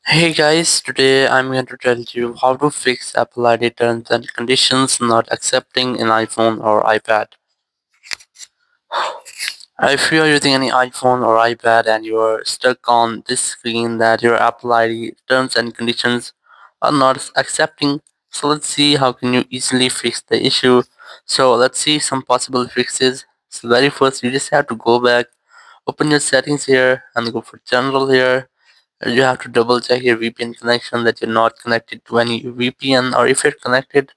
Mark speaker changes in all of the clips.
Speaker 1: Hey guys, today I'm going to tell you how to fix Apple ID terms and conditions not accepting in iPhone or iPad. If you are using any iPhone or iPad and you are stuck on this screen that your Apple ID terms and conditions are not accepting, so let's see how can you easily fix the issue. So let's see some possible fixes. So very first you just have to go back, open your settings here and go for general here. You have to double check your VPN connection that you're not connected to any VPN, or if you're connected,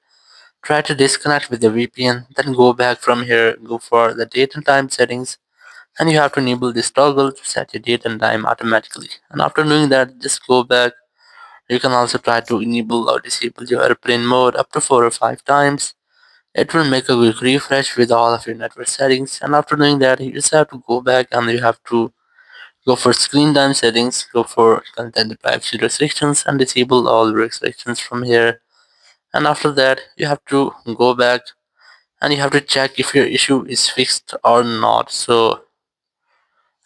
Speaker 1: try to disconnect with the VPN. Then go back from here, go for the date and time settings, and you have to enable this toggle to set your date and time automatically. And after doing that, just go back. You can also try to enable or disable your airplane mode up to 4 or 5 times. It will make a quick refresh with all of your network settings. And after doing that, you just have to go back and you have to go for screen time settings, go for content privacy restrictions and disable all restrictions from here. And after that, you have to go back and you have to check if your issue is fixed or not. So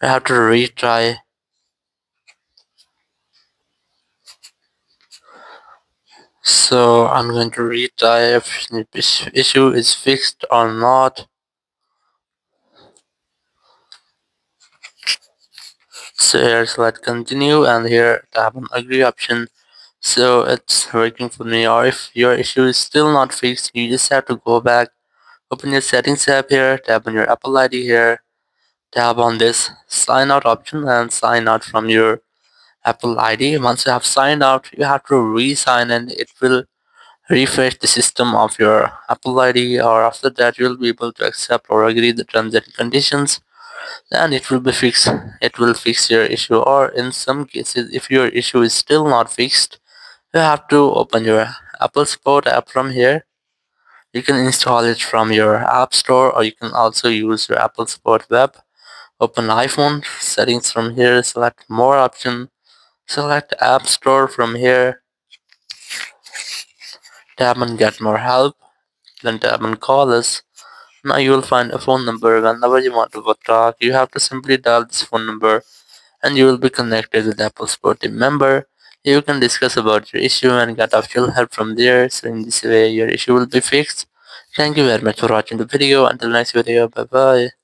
Speaker 1: I have to retry. So I'm going to retry if this issue is fixed or not. So here select continue and here tap on agree option. So it's working for me. Or if your issue is still not fixed, you just have to go back. Open your settings app here, tap on your Apple ID here, tap on this sign out option and sign out from your Apple ID. Once you have signed out, you have to re-sign and it will refresh the system of your Apple ID, or after that you will be able to accept or agree the terms and conditions and it will be fixed. It will fix your issue, or in some cases if your issue is still not fixed, you have to open your Apple Support app from here. You can install it from your App Store, or you can also use your Apple Support web. Open iPhone settings from here, select more option, select App Store from here, tap on get more help, then tap on call us. Now you will find a phone number. Whenever you want to talk, you have to simply dial this phone number and you will be connected with Apple Support team member. You can discuss about your issue and get official help from there. So in this way your issue will be fixed. Thank you very much for watching the video. Until next video, bye bye.